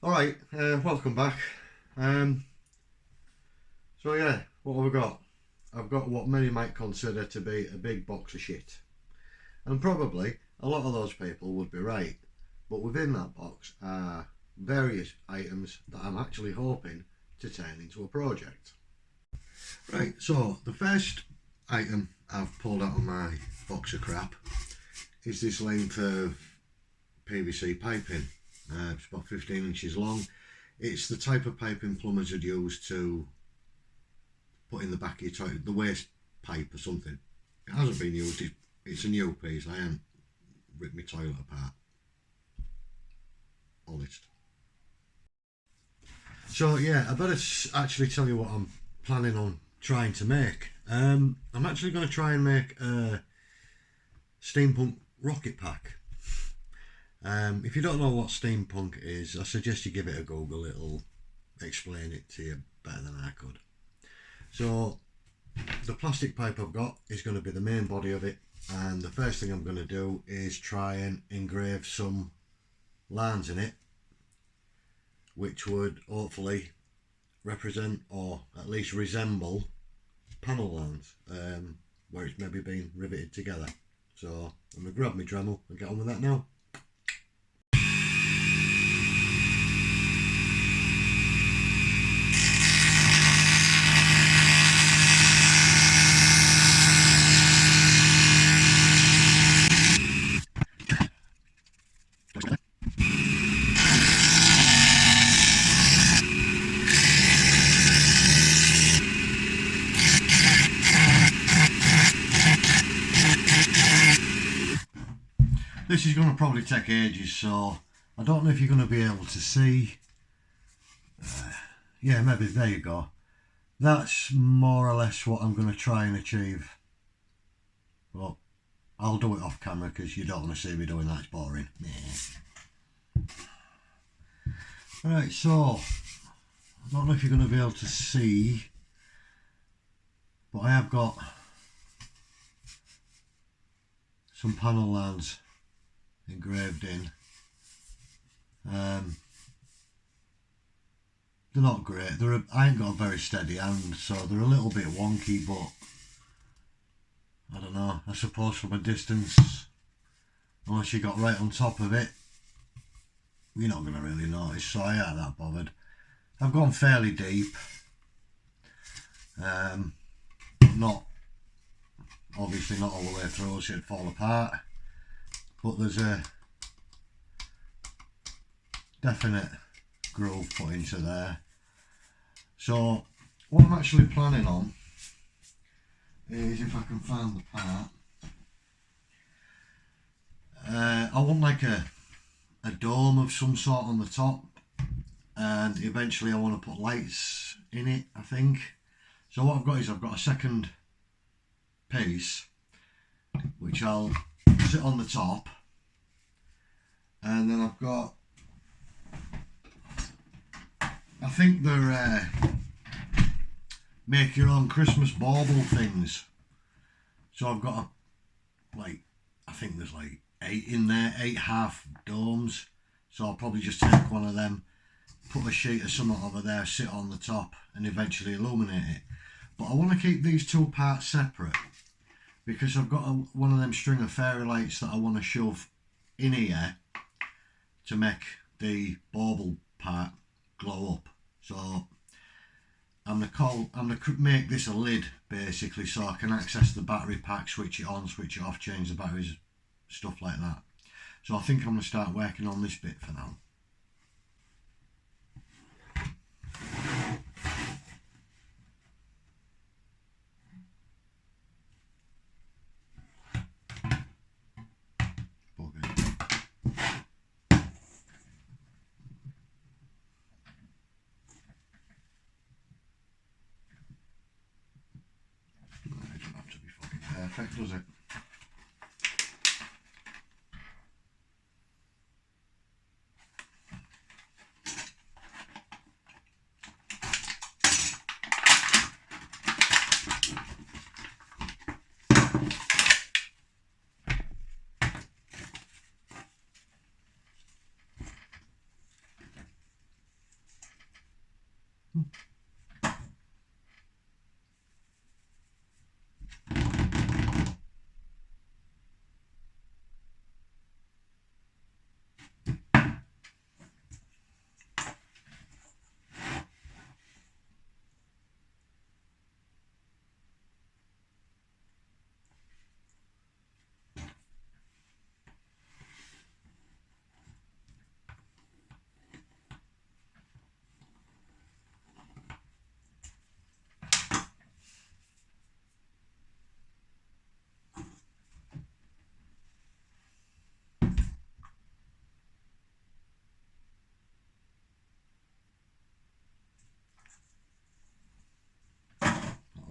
Alright, welcome back. So yeah, what have I got? I've got what many might consider to be a big box of shit. And probably a lot of those people would be right. But within that box are various items that I'm actually hoping to turn into a project. Right, so the first item I've pulled out of my box of crap is this length of PVC piping. It's about 15 inches long. It's the type of piping plumbers would use to put in the back of your toilet, the waste pipe or something. It hasn't been used, it's a new piece. I haven't ripped my toilet apart. Honest. So yeah, I better actually tell you what I'm planning on trying to make. I'm actually going to try and make a steampunk rocket pack. If you don't know what steampunk is, I suggest you give it a Google. It'll explain it to you better than I could. So the plastic pipe I've got is going to be the main body of it, and the first thing I'm going to do is try and engrave some lines in it which would hopefully represent or at least resemble panel lines, where it's maybe been riveted together. So I'm going to grab my Dremel and get on with that now. This is going to probably take ages, so I don't know if you're going to be able to see. Yeah, maybe there you go. That's more or less what I'm going to try and achieve. But I'll do it off camera because you don't want to see me doing that, it's boring. Alright, so I don't know if you're going to be able to see, but I have got some panel lines engraved in. They're not great. I ain't got a very steady hand, so they're a little bit wonky, but I don't know. I suppose from a distance, unless you got right on top of it, you're not going to really notice, so I ain't that bothered. I've gone fairly deep, not obviously not all the way through, so it'd fall apart, but there's a definite groove put into there. So what I'm actually planning on is, if I can find the part, I want like a dome of some sort on the top, and eventually I want to put lights in it, I think. So what I've got is I've got a second piece which I'll sit on the top, and then I've got, I think they're make your own Christmas bauble things. So I've got I think there's like 8 in there, 8 half domes. So I'll probably just take one of them, put a sheet of something over there, sit on the top, and eventually illuminate it. But I want to keep these two parts separate because I've got one of them string of fairy lights that I want to shove in here to make the bauble part glow up. So I'm going to make this a lid basically, so I can access the battery pack, switch it on, switch it off, change the batteries, stuff like that. So I think I'm going to start working on this bit for now. Perfect, does it?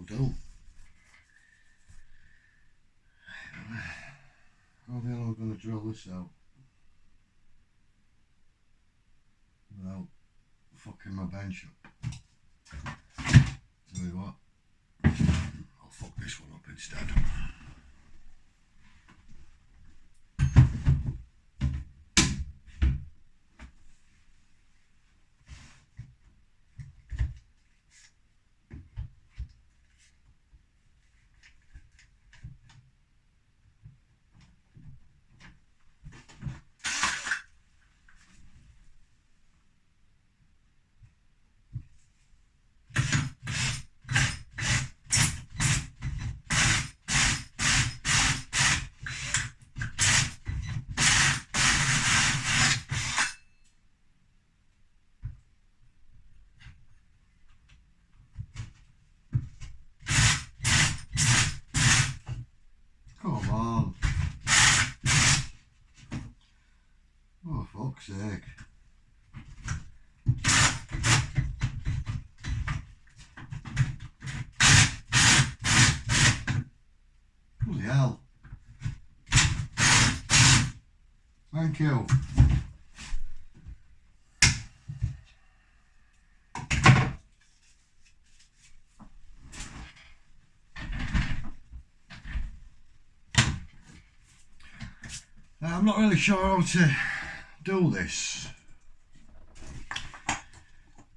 do. How the hell am I going to drill this out without fucking my bench up? Tell you what, I'll fuck this one up instead. Come on. Oh, fuck's sake. Bloody hell. Thank you. I'm not really sure how to do this.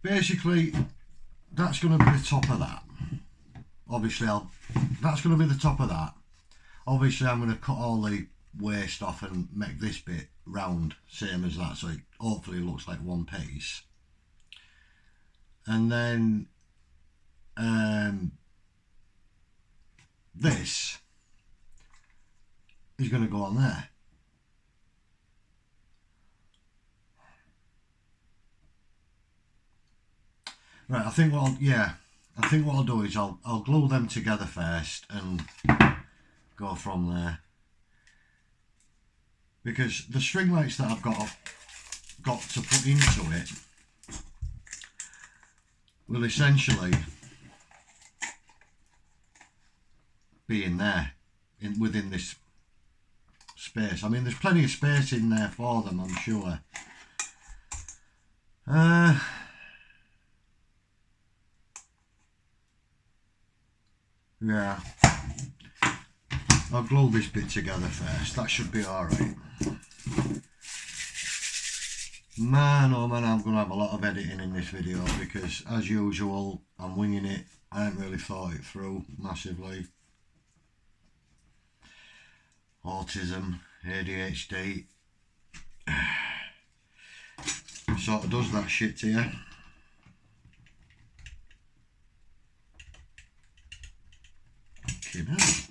Basically, that's going to be the top of that. Obviously, that's going to be the top of that. Obviously, I'm going to cut all the waste off and make this bit round, same as that, so it hopefully looks like one piece. And then this is going to go on there. Right, I think what I'll do is I'll glue them together first and go from there. Because the string lights that I've got to put into it will essentially be in there, within this space. I mean, there's plenty of space in there for them, I'm sure. Yeah, I'll glue this bit together first. That should be alright. Man, oh man, I'm going to have a lot of editing in this video because, as usual, I'm winging it. I haven't really thought it through massively. Autism, ADHD, sort of does that shit to you. Fucking hell.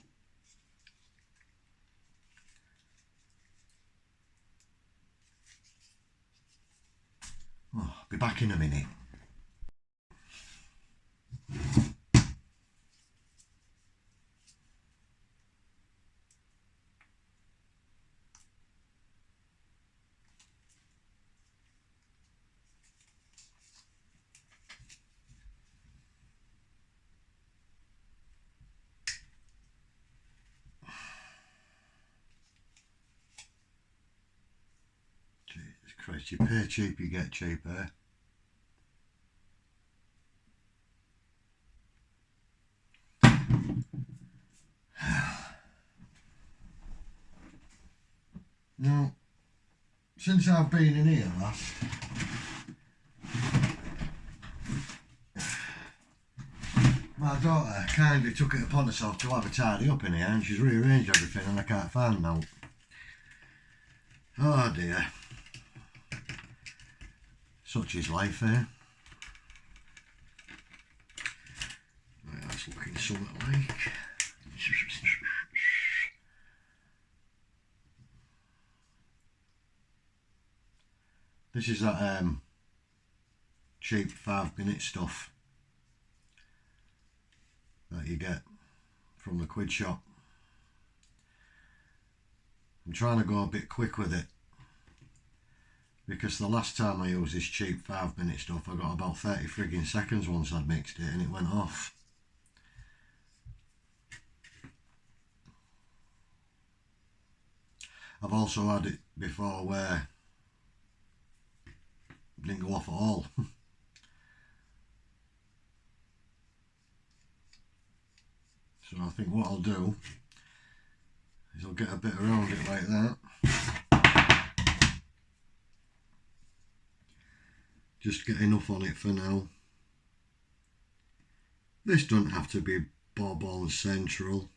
Oh, I'll be back in a minute. Jesus Christ, you pay cheap, you get cheap, eh? Now, since I've been in here last, my daughter kindly took it upon herself to have a tidy up in here, and she's rearranged everything and I can't find now. Oh dear. Such is life, eh? Right, that's looking something like. This is that cheap 5-minute stuff that you get from the quid shop. I'm trying to go a bit quick with it because the last time I used this cheap 5-minute stuff I got about 30 frigging seconds once I'd mixed it and it went off. I've also had it before where it didn't go off at all. So I think what I'll do is I'll get a bit around it like that. Just get enough on it for now. This doesn't have to be bob on central.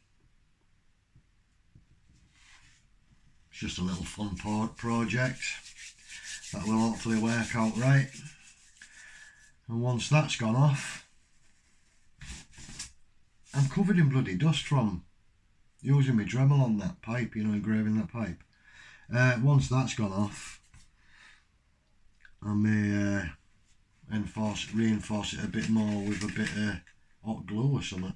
It's just a little fun project that will hopefully work out right. And once that's gone off, I'm covered in bloody dust from using my Dremel on that pipe, you know, engraving that pipe. Once that's gone off, I may reinforce it a bit more with a bit of hot glue or something.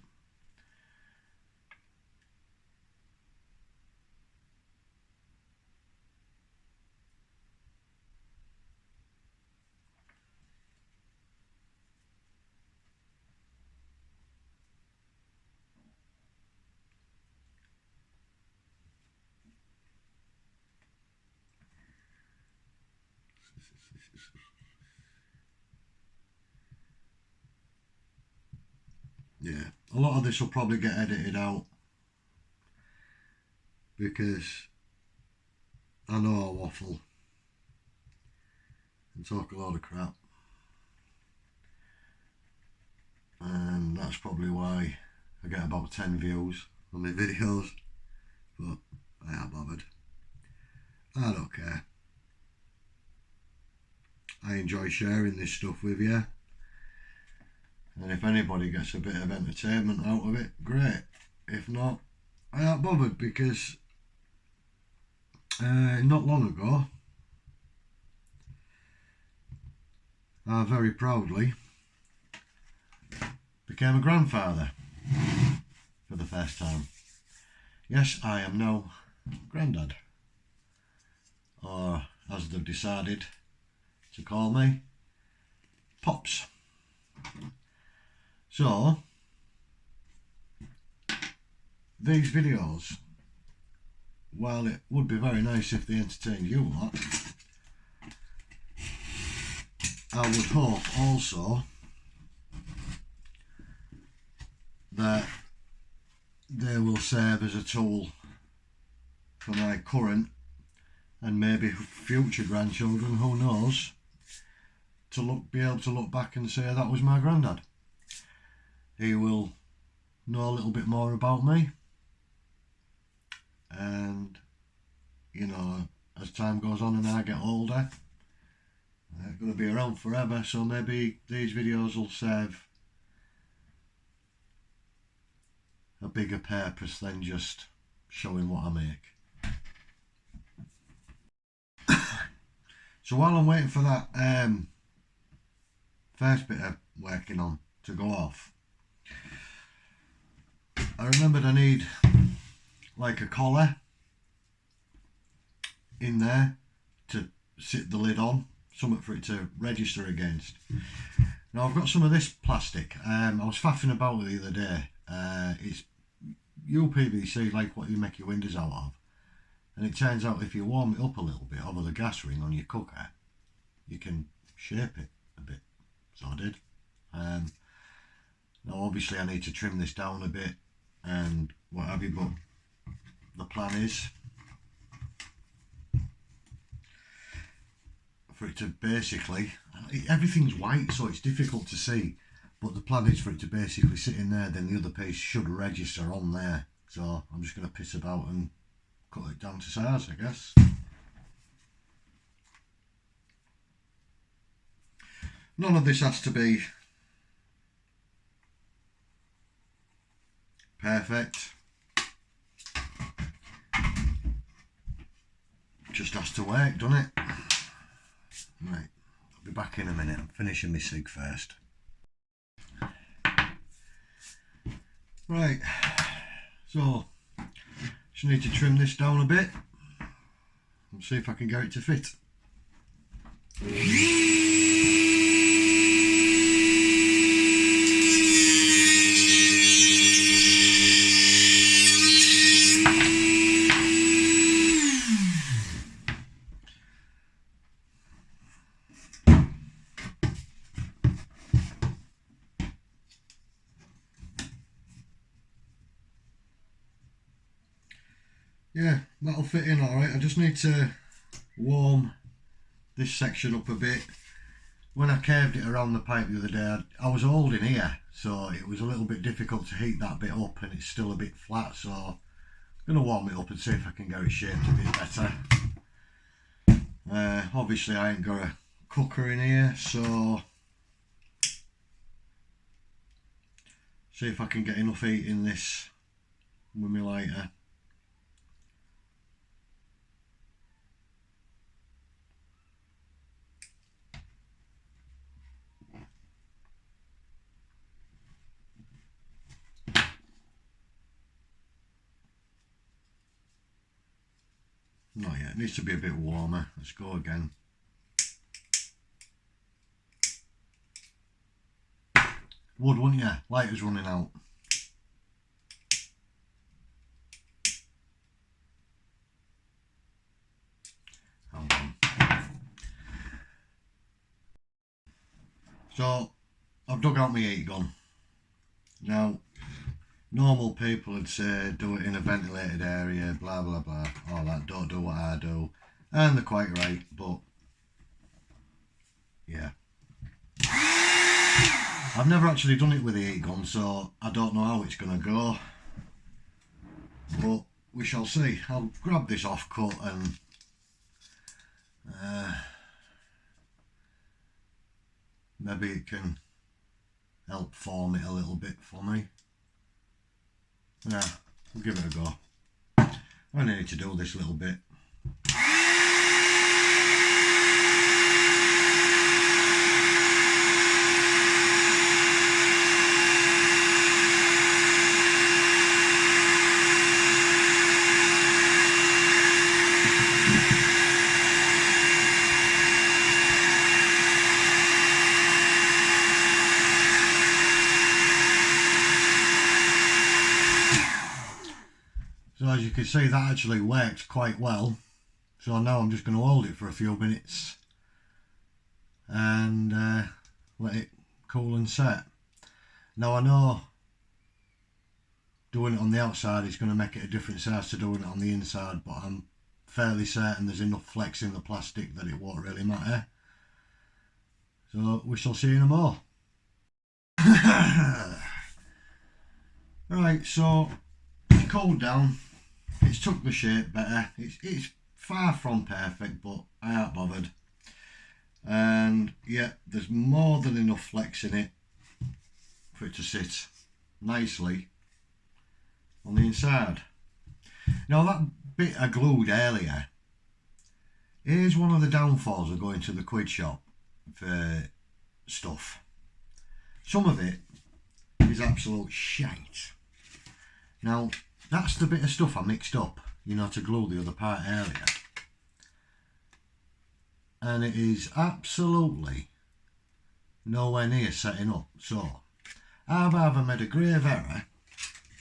Yeah, a lot of this will probably get edited out because I know I waffle and talk a lot of crap, and that's probably why I get about 10 views on my videos, but I ain't bothered. I don't care. I enjoy sharing this stuff with you, and if anybody gets a bit of entertainment out of it, great. If not, I ain't bothered, because not long ago I very proudly became a grandfather for the first time. Yes, I am now granddad, or as they've decided to call me, Pops. So these videos, while it would be very nice if they entertained you lot, I would hope also that they will serve as a tool for my current and maybe future grandchildren, who knows, to be able to look back and say that was my granddad. He will know a little bit more about me, and you know, as time goes on and I get older, they're going to be around forever, so maybe these videos will serve a bigger purpose than just showing what I make. So while I'm waiting for that first bit of working on to go off, I remembered I need like a collar in there to sit the lid on, something for it to register against. Now I've got some of this plastic. I was faffing about with it the other day. It's UPVC, like what you make your windows out of, and it turns out if you warm it up a little bit over the gas ring on your cooker, you can shape it a bit. So I did. Now obviously I need to trim this down a bit and what have you, but the plan is for it to basically, everything's white so it's difficult to see, but the plan is for it to basically sit in there, then the other piece should register on there. So I'm just going to piss about and cut it down to size, I guess. None of this has to be perfect, just has to work, doesn't it? Right, I'll be back in a minute. I'm finishing my cig first. Right, so just need to trim this down a bit and see if I can get it to fit. yeah, that'll fit in alright. I just need to warm this section up a bit. When I curved it around the pipe the other day, I was holding here, so it was a little bit difficult to heat that bit up, and it's still a bit flat, so I'm going to warm it up and see if I can get it shaped a bit better. Obviously I ain't got a cooker in here, so see if I can get enough heat in this with my lighter. Not yet, it needs to be a bit warmer. Let's go again. Would, wouldn't you? Lighter's running out. Hold on. So, I've dug out my heat gun. Now, normal people would say do it in a ventilated area, blah blah blah, all that, don't do what I do. And they're quite right, but yeah. I've never actually done it with the heat gun, so I don't know how it's going to go. But we shall see. I'll grab this off cut and maybe it can help form it a little bit for me. Yeah, we'll give it a go. I need to do this little bit. So as you can see, that actually worked quite well. So now I'm just going to hold it for a few minutes and let it cool and set. Now I know doing it on the outside is going to make it a different size to doing it on the inside, but I'm fairly certain there's enough flex in the plastic that it won't really matter. So we shall see in a more. Right, so it's cooled down. It's took the shape better. It's far from perfect, but I ain't bothered. And yeah, there's more than enough flex in it for it to sit nicely on the inside. Now that bit I glued earlier, here's one of the downfalls of going to the quid shop for stuff. Some of it is absolute shite. Now that's the bit of stuff I mixed up, you know, to glue the other part earlier. And it is absolutely nowhere near setting up. So I've either made a grave error,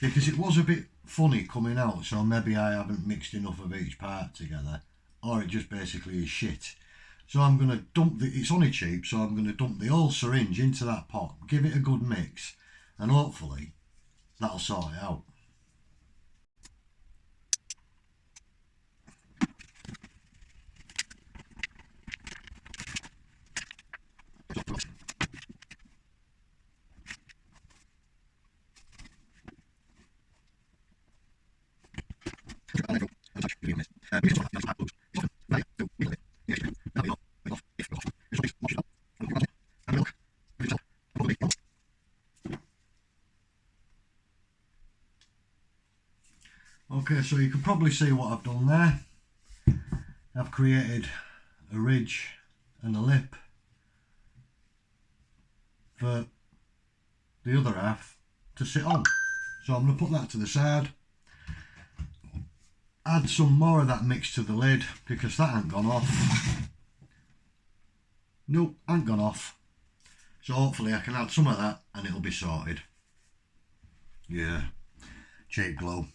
because it was a bit funny coming out, so maybe I haven't mixed enough of each part together, or it just basically is shit. So I'm going to dump it's only cheap, so I'm going to dump the whole syringe into that pot, give it a good mix, and hopefully that'll sort it out. Okay, so you can probably see what I've done there. I've created a ridge and a lip for the other half to sit on. So I'm going to put that to the side, add some more of that mix to the lid because that ain't gone off. Nope, ain't gone off. So hopefully I can add some of that and it'll be sorted. Yeah, cheap glue.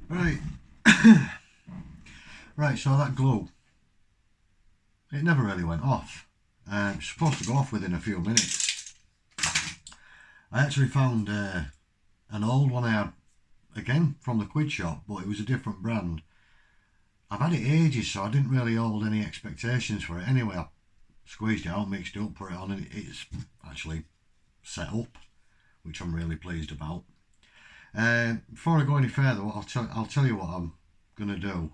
Right. Right, so that glue, it never really went off. It's supposed to go off within a few minutes. I actually found an old one I had again from the quid shop, but it was a different brand. I've had it ages, so I didn't really hold any expectations for it. Anyway, I squeezed it out, mixed it up, put it on, and it's actually set up, which I'm really pleased about. Before I go any further, I'll tell you what I'm gonna do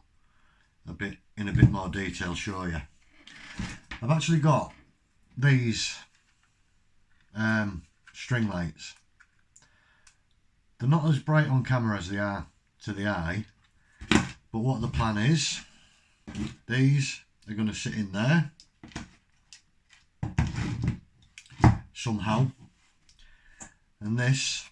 in a bit more detail. Show you. I've actually got these string lights. They're not as bright on camera as they are to the eye, but what the plan is, these are going to sit in there somehow, and this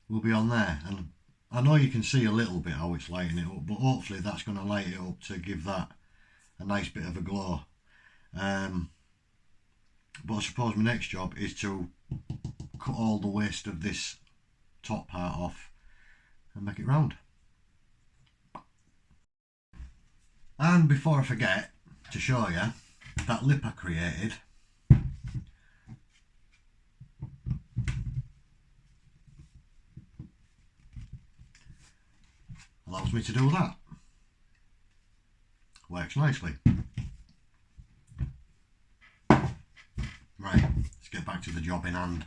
will be on there. And I know you can see a little bit how it's lighting it up, but hopefully that's going to light it up to give that a nice bit of a glow. But I suppose my next job is to cut all the waste of this top part off and make it round. And before I forget to show you, that lip I created, allows me to do that. Works nicely. Right, let's get back to the job in hand.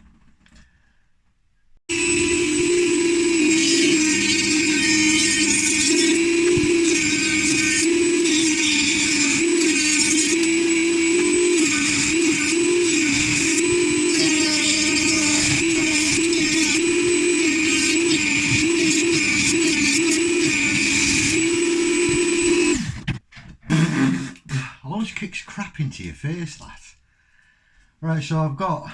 Always kicks crap into your face, that. Right, so I've got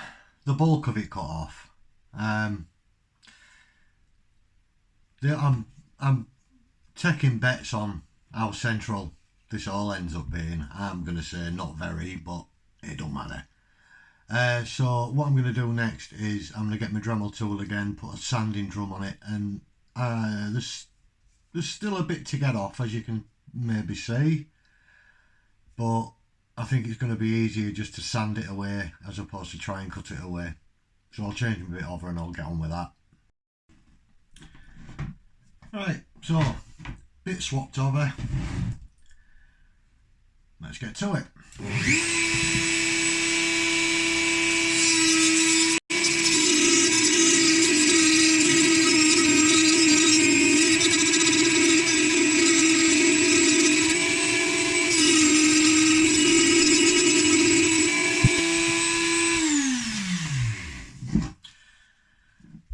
the bulk of it cut off. I'm taking bets on how central this all ends up being. I'm going to say not very, but it don't matter. So what I'm going to do next is I'm going to get my Dremel tool again, put a sanding drum on it, and there's still a bit to get off, as you can maybe see, but I think it's going to be easier just to sand it away as opposed to try and cut it away. So I'll change my bit over and I'll get on with that. Right, so bit swapped over. Let's get to it.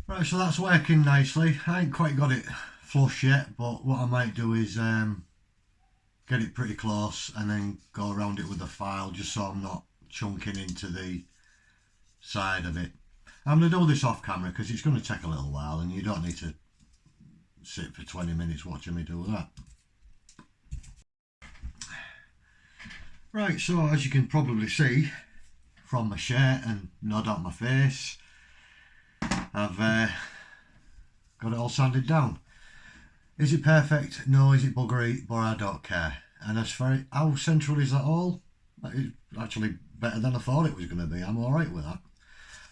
Right, so that's working nicely. I ain't quite got it flush yet, but what I might do is get it pretty close and then go around it with a file, just so I'm not chunking into the side of it. I'm going to do this off camera because it's going to take a little while and you don't need to sit for 20 minutes watching me do that. Right, so as you can probably see from my shirt and no doubt my face, I've got it all sanded down. Is it perfect? No. Is it buggery? But I don't care. And as for how central is that all? It's actually better than I thought it was going to be. I'm alright with that.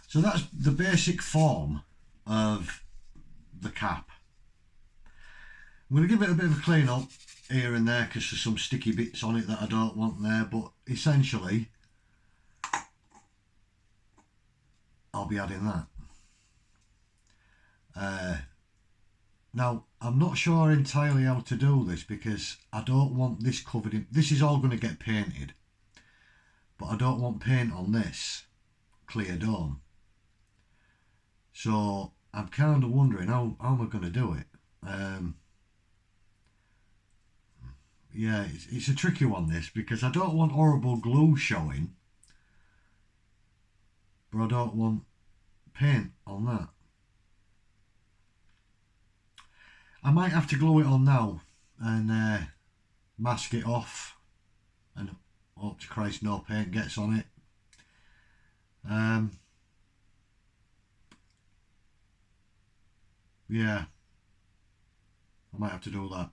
So that's the basic form of the cap. I'm going to give it a bit of a clean up here and there because there's some sticky bits on it that I don't want there, but essentially I'll be adding that. Now I'm not sure entirely how to do this because I don't want this covered in, this is all going to get painted, but I don't want paint on this clear dome. So I'm kind of wondering how am I going to do it. Yeah, it's a tricky one, this, because I don't want horrible glue showing, but I don't want paint on that. I might have to glue it on now and mask it off and hope to Christ no paint gets on it. Yeah, I might have to do that.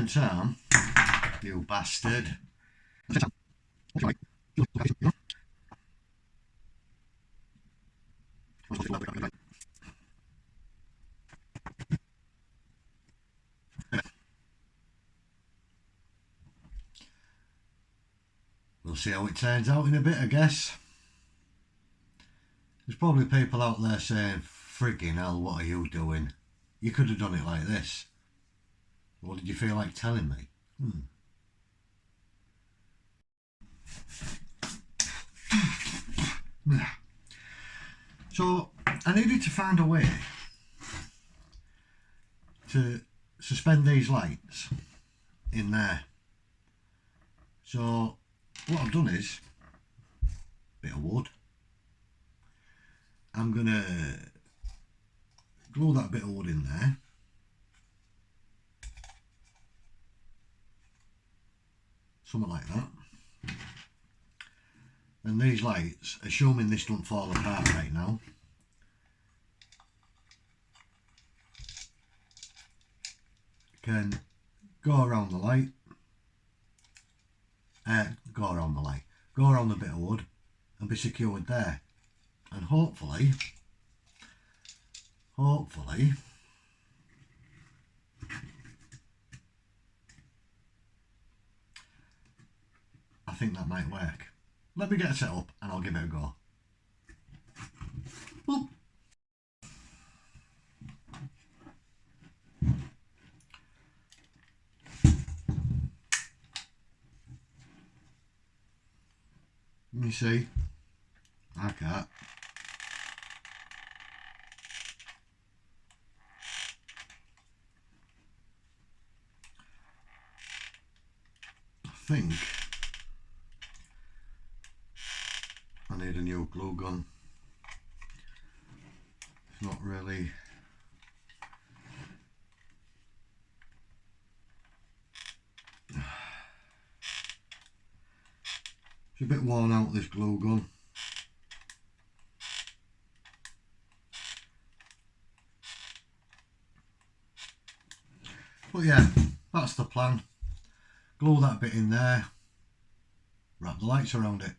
Sam, you bastard. We'll see how it turns out in a bit, I guess. There's probably people out there saying, friggin' hell, what are you doing? You could have done it like this. What did you feel like telling me? So I needed to find a way to suspend these lights in there. So what I've done is a bit of wood. I'm gonna glue that bit of wood in there. Something like that. And these lights, assuming this don't fall apart right now, can go around the light, go around the bit of wood and be secured there. And hopefully, I think that might work. Let me get it set up and I'll give it a go. Boop. Let me see. I can't. I think I need a new glue gun. It's not really. It's a bit worn out, this glue gun. But yeah, that's the plan. Glue that bit in there, wrap the lights around it.